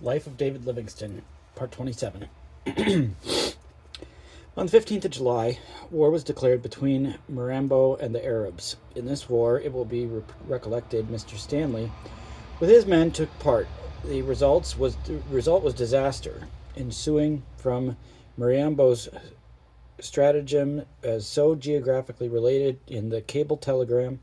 Life of David Livingston, Part 27. On the 15th of July, war was declared between Mirambo and the Arabs. In this war, it will be recollected, Mr. Stanley, with his men, took part. The result was disaster, ensuing from Mirambo's stratagem as so geographically related in the cable telegram.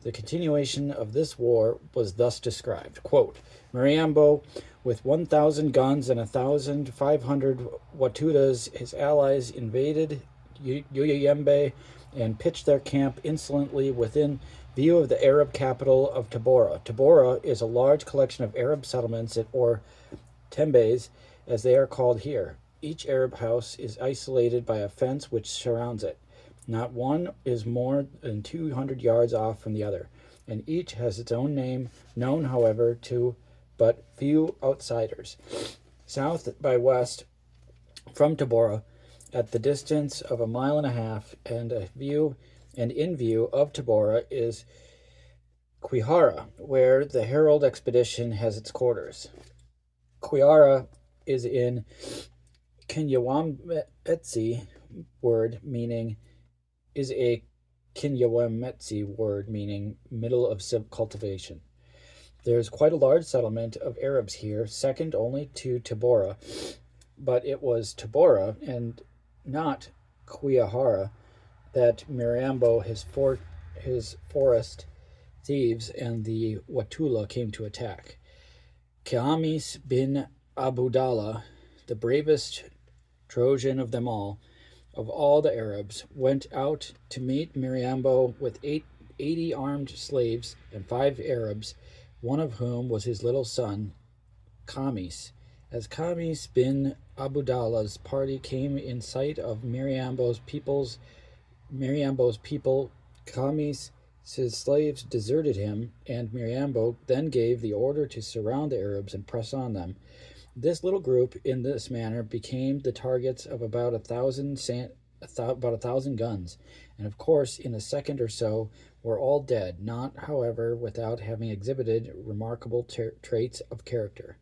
The continuation of this war was thus described. Quote, Mirambo, with 1,000 guns and 1,500 Watudas, his allies invaded Uyayembe and pitched their camp insolently within view of the Arab capital of Tabora. Tabora is a large collection of Arab settlements, or tembes, as they are called here. Each Arab house is isolated by a fence which surrounds it. Not one is more than 200 yards off from the other, and each has its own name, known, however, to but few outsiders. South by west from Tabora, at the distance of 1.5 miles, and in view of Tabora is Quihara, where the Herald expedition has its quarters. Quihara is in Kinyawametse word meaning middle of cultivation. There is quite a large settlement of Arabs here, second only to Tabora, but it was Tabora and not Quihara that Mirambo, his forest thieves, and the Watula came to attack. Khamis bin Abudallah, the bravest Trojan of them all, of all the Arabs, went out to meet Mirambo with 80 armed slaves and 5 Arabs, one of whom was his little son, Khamis. As Khamis bin Abudallah's party came in sight of Mirambo's people, Khamis' slaves deserted him, and Mirambo then gave the order to surround the Arabs and press on them. This little group, in this manner, became the targets of about 1,000 guns, and of course, in a second or so, were all dead, not, however, without having exhibited remarkable traits of character.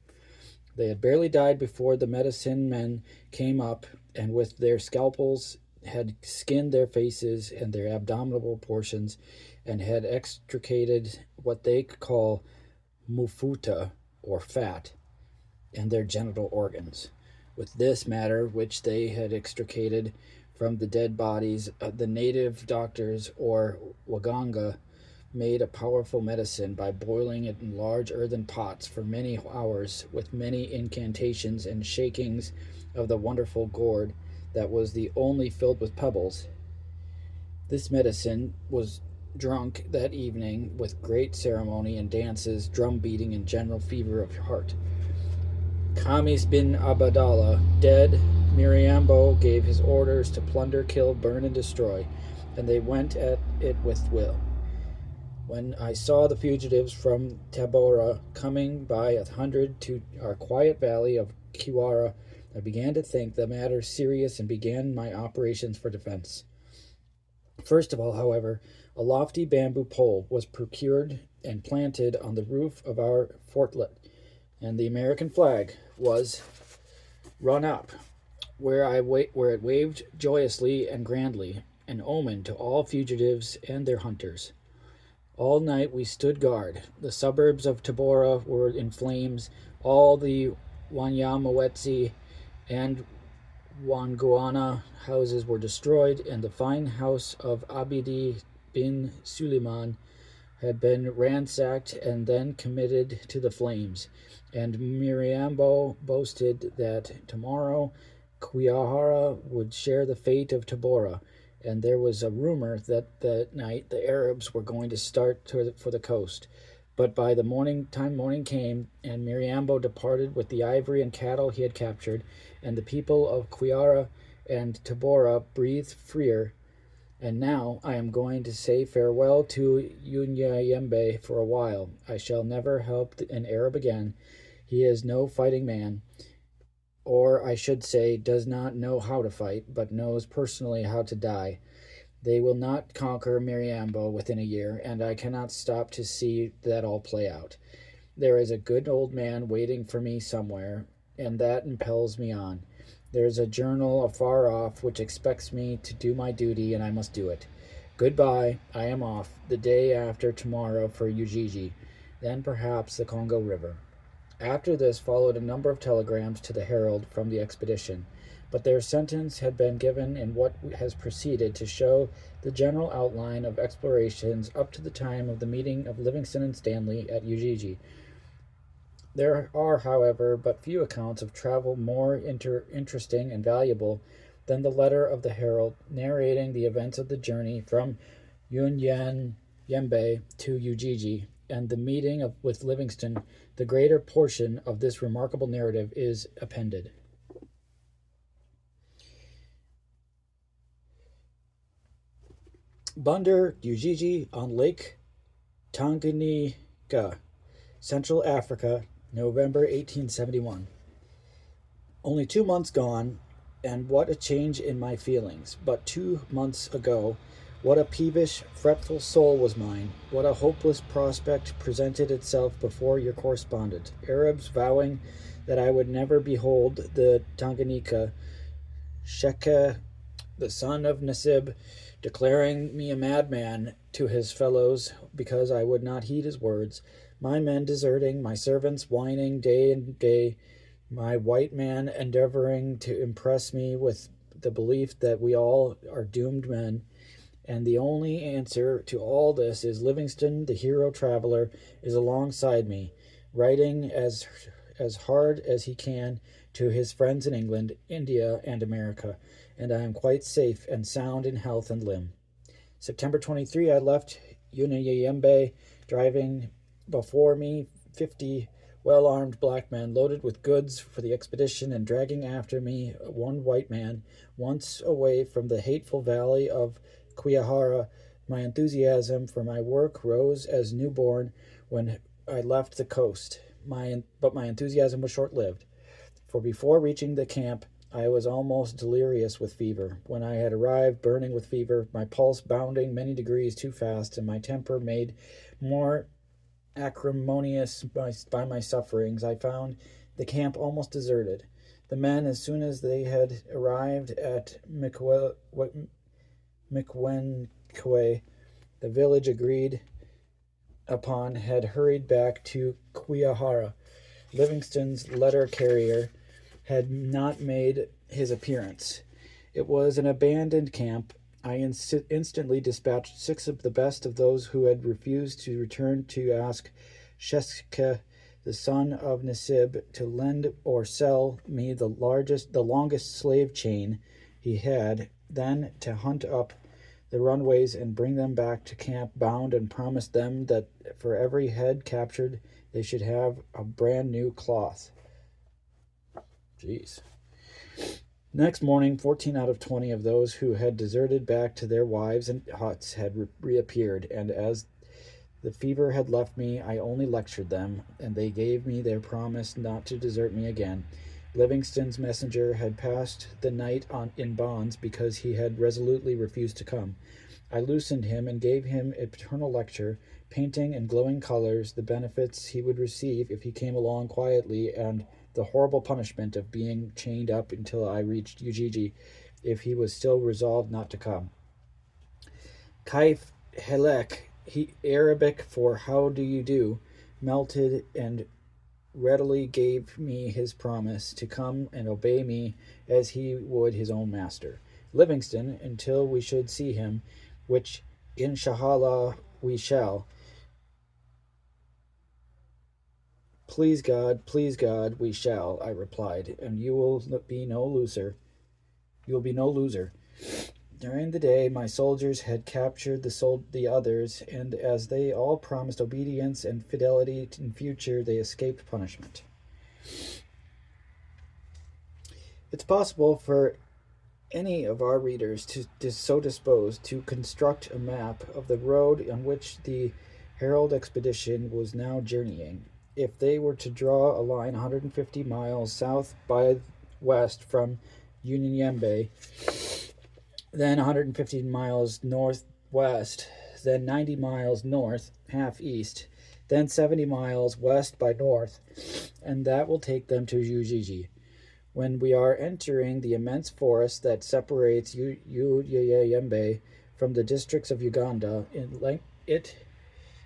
They had barely died before the medicine men came up, and with their scalpels had skinned their faces and their abdominal portions, and had extricated what they call mufuta, or fat, and their genital organs. With this matter, which they had extricated from the dead bodies, the native doctors, or waganga, made a powerful medicine by boiling it in large earthen pots for many hours, with many incantations and shakings of the wonderful gourd that was the only filled with pebbles. This medicine was drunk that evening with great ceremony and dances, drum beating, and general fever of heart. Khamis bin Abdallah dead, Mirambo gave his orders to plunder, kill, burn, and destroy, and they went at it with will. When I saw the fugitives from Tabora coming by 100 to our quiet valley of Kiwara, I began to think the matter serious and began my operations for defense. First of all, however, a lofty bamboo pole was procured and planted on the roof of our fortlet, and the American flag was run up, where it waved joyously and grandly, an omen to all fugitives and their hunters. All night we stood guard. The suburbs of Tabora were in flames. All the Wanyamawetsi and Wanguana houses were destroyed, and the fine house of Abidi bin Suleiman had been ransacked and then committed to the flames. And Mirambo boasted that tomorrow Quihara would share the fate of Tabora, and there was a rumor that that night the Arabs were going to start for the coast. But by the morning came, and Mirambo departed with the ivory and cattle he had captured, and the people of Quihara and Tabora breathed freer. And now I am going to say farewell to Unyayembe for a while. I shall never help an Arab again. He is no fighting man, or I should say does not know how to fight, but knows personally how to die. They will not conquer Mirambo within a year, and I cannot stop to see that all play out. There is a good old man waiting for me somewhere, and that impels me on. There is a journal afar off which expects me to do my duty, and I must do it. Goodbye, I am off, the day after tomorrow for Ujiji, then perhaps the Congo River. After this followed a number of telegrams to the Herald from the expedition, but their sentence had been given in what has preceded to show the general outline of explorations up to the time of the meeting of Livingston and Stanley at Ujiji. There are, however, but few accounts of travel more interesting and valuable than the letter of the Herald narrating the events of the journey from Unyanyembe to Ujiji and the meeting with Livingston. The greater portion of this remarkable narrative is appended. Bunder Ujiji on Lake Tanganyika, Central Africa, November 1871. Only 2 months gone, and what a change in my feelings. But 2 months ago, what a peevish, fretful soul was mine. What a hopeless prospect presented itself before your correspondent. Arabs vowing that I would never behold the Tanganyika, Sheke, the son of Nasib, declaring me a madman to his fellows because I would not heed his words, my men deserting, my servants whining day and day, my white man endeavoring to impress me with the belief that we all are doomed men, and the only answer to all this is Livingston, the hero traveler, is alongside me, writing as hard as he can to his friends in England, India, and America, and I am quite safe and sound in health and limb. September 23, I left Unyanyembe, driving before me 50 well-armed black men loaded with goods for the expedition and dragging after me one white man. Once away from the hateful valley of Kwihara, my enthusiasm for my work rose as newborn when I left the coast. But my enthusiasm was short-lived, for before reaching the camp, I was almost delirious with fever. When I had arrived, burning with fever, my pulse bounding many degrees too fast, and my temper made more acrimonious by my sufferings, I found the camp almost deserted. The men, as soon as they had arrived at Mikwenkwe, the village agreed upon, had hurried back to Kwihara. Livingston's letter carrier had not made his appearance. It was an abandoned camp. I instantly dispatched 6 of the best of those who had refused to return to ask Sheshke, the son of Nasib, to lend or sell me the longest slave chain he had, then to hunt up the runaways and bring them back to camp bound, and promised them that for every head captured they should have a brand new cloth. Jeez. Next morning, 14 out of 20 of those who had deserted back to their wives and huts had reappeared, and as the fever had left me, I only lectured them, and they gave me their promise not to desert me again. Livingston's messenger had passed the night in bonds because he had resolutely refused to come. I loosened him and gave him a paternal lecture, painting in glowing colors the benefits he would receive if he came along quietly, and the horrible punishment of being chained up until I reached Ujiji if he was still resolved not to come. Kaif Helek, Arabic for how do you do, melted and readily gave me his promise to come and obey me as he would his own master. Livingston, until we should see him, which inshallah we shall, please God, we shall, I replied, and you will be no loser. You will be no loser. During the day, my soldiers had captured the others, and as they all promised obedience and fidelity in future, they escaped punishment. It's possible for any of our readers so disposed to construct a map of the road on which the Herald expedition was now journeying. If they were to draw a line 150 miles south by west from Unyanyembe, then 150 miles northwest, then 90 miles north, half east, then 70 miles west by north, and that will take them to Ujiji. When we are entering the immense forest that separates Uyeyembe from the districts of Uganda,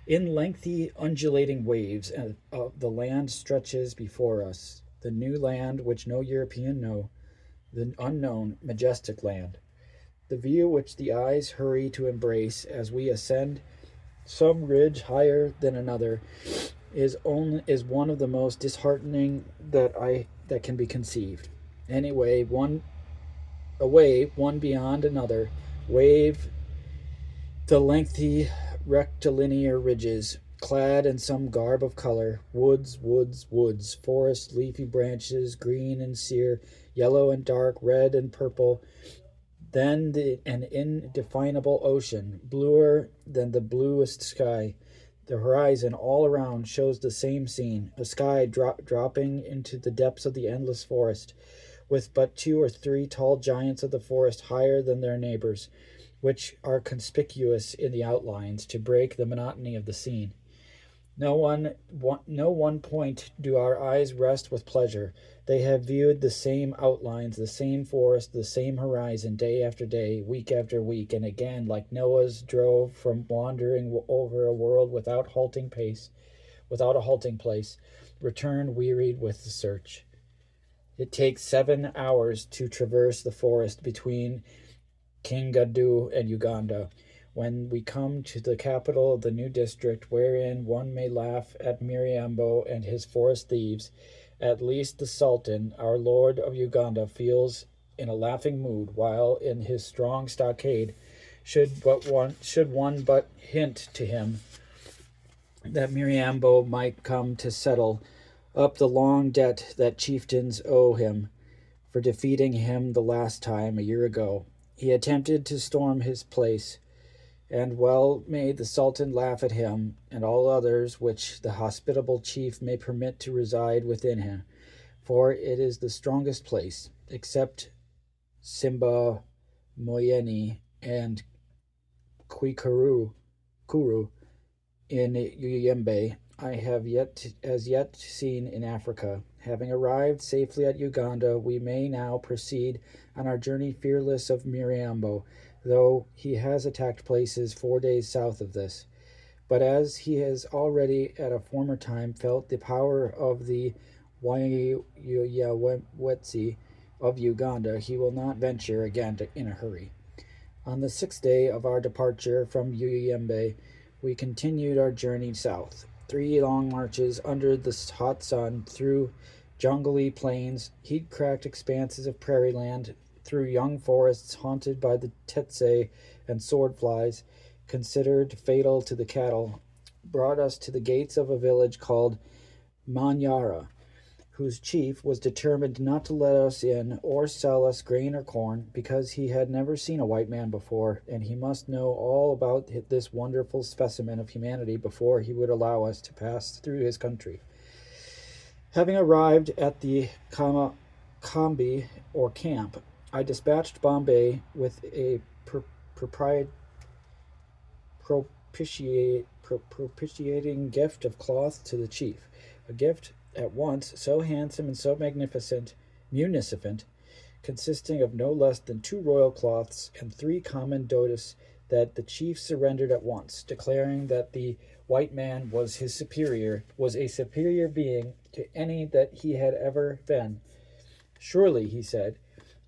in lengthy undulating waves, and the land stretches before us, the new land which no European know, the unknown, majestic land. The view which the eyes hurry to embrace as we ascend some ridge higher than another is one of the most disheartening that can be conceived. Anyway, one beyond another, wave the lengthy rectilinear ridges, clad in some garb of color, woods, forest, leafy branches, green and sere, yellow and dark, red and purple, then an indefinable ocean, bluer than the bluest sky. The horizon all around shows the same scene, a sky dropping into the depths of the endless forest, with but two or three tall giants of the forest higher than their neighbors, which are conspicuous in the outlines to break the monotony of the scene. No one point do our eyes rest with pleasure. They have viewed the same outlines, the same forest, the same horizon, day after day, week after week, and again, like Noah's drove from wandering over a world without a halting place, return wearied with the search. It takes 7 hours to traverse the forest between Kingadu and Uganda, when we come to the capital of the new district, wherein one may laugh at Miriambo and his forest thieves. At least the Sultan, our lord of Uganda, feels in a laughing mood, while in his strong stockade, should one but hint to him that Miriambo might come to settle up the long debt that chieftains owe him for defeating him the last time a year ago. He attempted to storm his place, and well may the Sultan laugh at him and all others which the hospitable chief may permit to reside within him, for it is the strongest place, except Simba Moyeni and Kwikuru in Uyembe, I have as yet seen in Africa. Having arrived safely at Uganda, we may now proceed on our journey fearless of Miriambo, though he has attacked places 4 days south of this. But as he has already at a former time felt the power of the Wanyawetsi of Uganda, he will not venture again in a hurry. On the 6th day of our departure from Uyembe, we continued our journey south. 3 long marches under the hot sun, through jungly plains, heat-cracked expanses of prairie land, through young forests haunted by the tsetse and sword-flies, considered fatal to the cattle, brought us to the gates of a village called Manyara, whose chief was determined not to let us in or sell us grain or corn, because he had never seen a white man before, and he must know all about this wonderful specimen of humanity before he would allow us to pass through his country. Having arrived at the Kambi, or camp, I dispatched Bombay with a propitiating gift of cloth to the chief, a gift at once so handsome and so munificent, consisting of no less than 2 royal cloths and 3 common dotis, that the chief surrendered at once, declaring that the white man was a superior being to any that he had ever been. Surely, he said,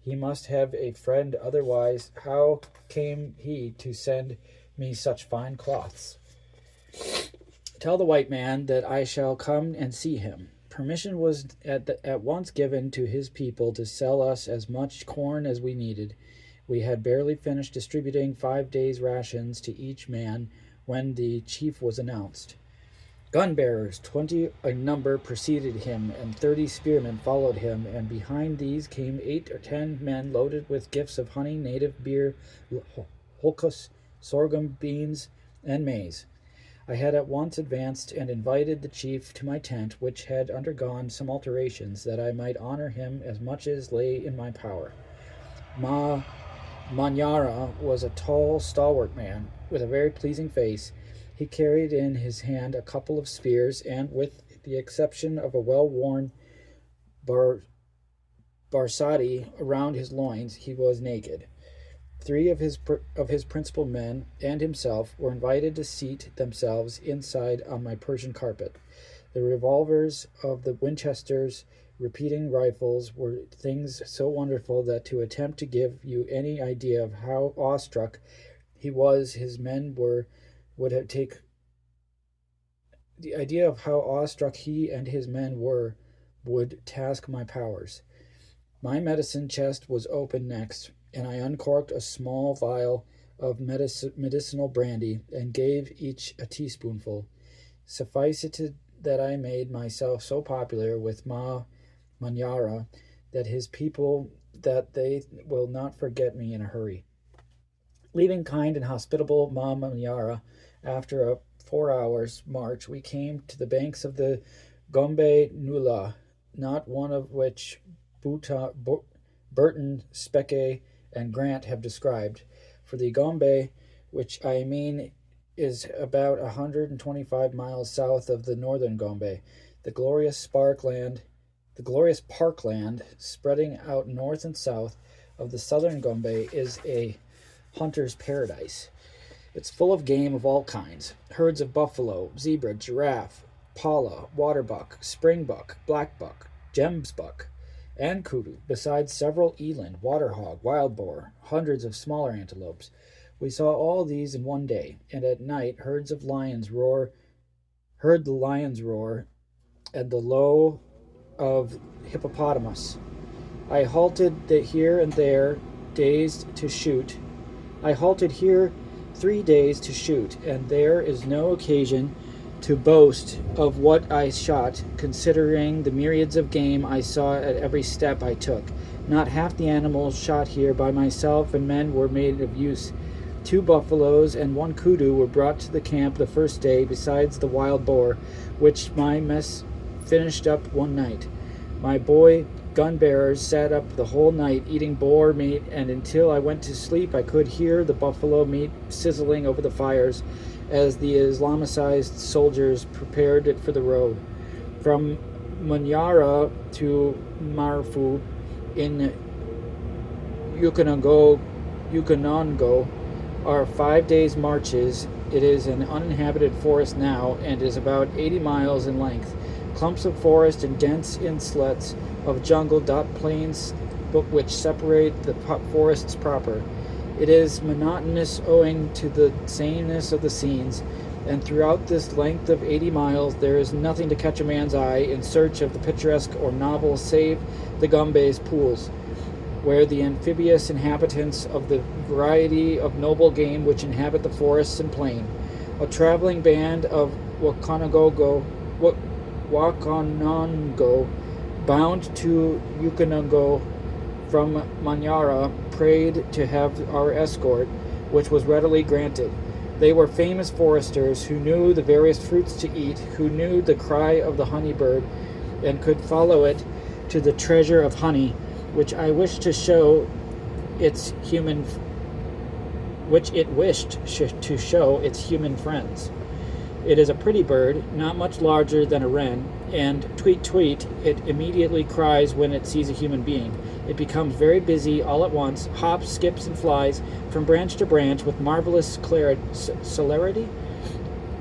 he must have a friend, otherwise how came he to send me such fine cloths? Tell the white man that I shall come and see him. Permission was at once given to his people to sell us as much corn as we needed. We had barely finished distributing 5 days' rations to each man when the chief was announced. Gun-bearers, 20 in number, preceded him, and 30 spearmen followed him, and behind these came 8 or 10 men loaded with gifts of honey, native beer, holcus, sorghum, beans, and maize. I had at once advanced and invited the chief to my tent, which had undergone some alterations, that I might honor him as much as lay in my power. Manyara was a tall, stalwart man, with a very pleasing face. He carried in his hand a couple of spears, and with the exception of a well-worn barsati around his loins, he was naked. Three of his principal men and himself were invited to seat themselves inside on my Persian carpet. The revolvers of the Winchesters repeating rifles were things so wonderful that to attempt to give you any idea of how awestruck he was, his men would have take the idea of how awestruck he and his men were would task my powers. My medicine chest was open next, and I uncorked a small vial of medicinal brandy and gave each a teaspoonful. Suffice it that I made myself so popular with Manyara that his people that they will not forget me in a hurry. Leaving kind and hospitable Manyara, after a 4 hours' march, we came to the banks of the Gombe Nula, not one of which Burton, Speke, and Grant have described. For the Gombe, which I mean is about 125 miles south of the northern Gombe, the glorious parkland spreading out north and south of the southern Gombe is a hunter's paradise. It's full of game of all kinds, herds of buffalo, zebra, giraffe, pala, waterbuck, springbuck, blackbuck, gemsbuck, and kudu, besides several eland, waterhog, wild boar, hundreds of smaller antelopes. We saw all these in one day, and at night heard the lions roar, and the low of hippopotamus. I halted here and there, dazed to shoot. I halted here 3 days to shoot, and there is no occasion to boast of what I shot, considering the myriads of game I saw at every step I took. Not half the animals shot here by myself and men were made of use. 2 buffaloes and 1 kudu were brought to the camp the first day, besides the wild boar, which my mess finished up one night. My boy gun-bearers sat up the whole night eating boar meat, and until I went to sleep I could hear the buffalo meat sizzling over the fires as the Islamicized soldiers prepared it for the road. From Manyara to Marfu in Yukonongo are 5 days' marches. It is an uninhabited forest now, and is about 80 miles in length. Clumps of forest and dense inslets of jungle dot plains which separate the forests proper. It is monotonous owing to the sameness of the scenes, and throughout this length of 80 miles there is nothing to catch a man's eye in search of the picturesque or novel save the Gombe's pools, where the amphibious inhabitants of the variety of noble game which inhabit the forests and plain. A traveling band of Wakonongo, bound to Yukonongo from Manyara, prayed to have our escort, which was readily granted. They were famous foresters who knew the various fruits to eat, who knew the cry of the honey-bird, and could follow it to the treasure of honey, which it wished to show its human friends. It is a pretty bird, not much larger than a wren, and tweet tweet, it immediately cries when it sees a human being. It becomes very busy all at once, hops, skips, and flies from branch to branch with marvelous celerity.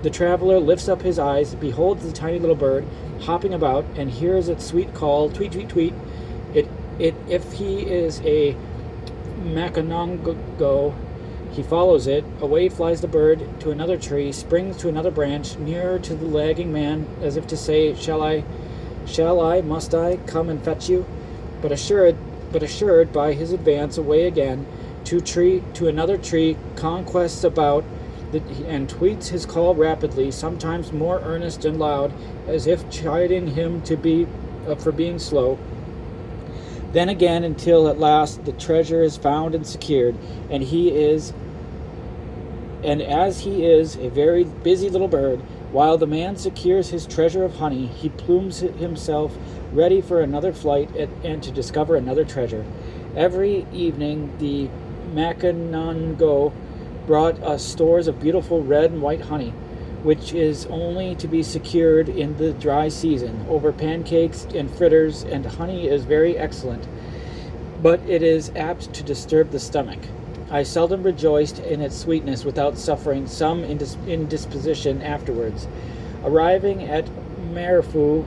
The traveler lifts up his eyes, beholds the tiny little bird hopping about, and hears its sweet call, tweet, tweet, tweet. If he is a Makonongo, he follows it. Away flies the bird to another tree, springs to another branch, nearer to the lagging man, as if to say, must I come and fetch you? But assured by his advance away again, to another tree, conquests about, and tweets his call rapidly, sometimes more earnest and loud, as if chiding him for being slow. Then again, until at last the treasure is found and secured, and as he is a very busy little bird, while the man secures his treasure of honey, he plumes himself ready for another flight and to discover another treasure. Every evening the Makonongo brought us stores of beautiful red and white honey. which is only to be secured in the dry season. Over pancakes and fritters, and honey is very excellent, but it is apt to disturb the stomach. I seldom rejoiced in its sweetness without suffering some indisposition afterwards. Arriving at Marifu,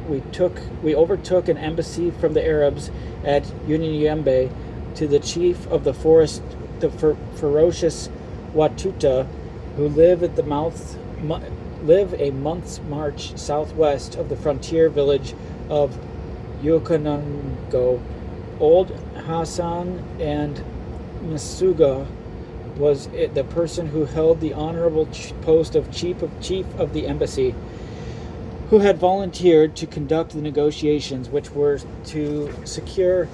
we overtook an embassy from the Arabs at Unyanyembe to the chief of the forest, the ferocious Watuta, who live a month's march southwest of the frontier village of Yukonongo. Old Hassan and Masuga was the person who held the honorable post of chief of the embassy, who had volunteered to conduct the negotiations which were to secure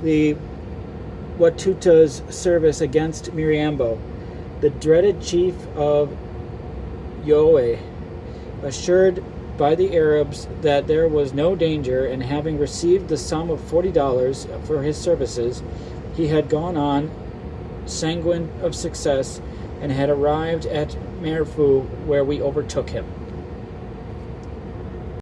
the Watuta's service against Miriambo. The dreaded chief of Yoe, assured by the Arabs that there was no danger, and having received the sum of $40 for his services, he had gone on, sanguine of success, and had arrived at Marifu, where we overtook him.